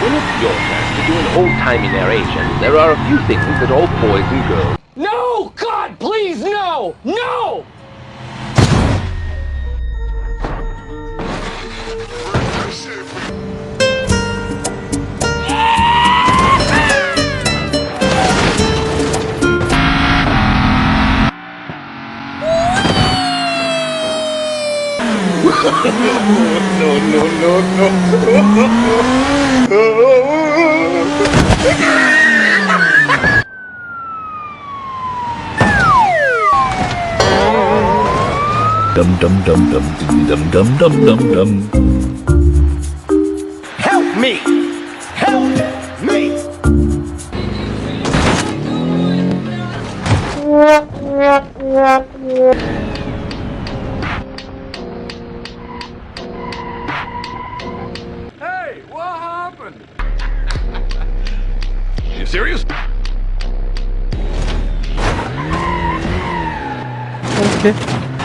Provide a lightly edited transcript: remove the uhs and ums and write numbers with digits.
When it's your turn to do an old-timey narration, there are a few things that all boys and girls... No! God, please, no! No! Dum dum dum dum dum dum dum dum dum. Help me! Help me! Hey, what happened? You serious? Okay.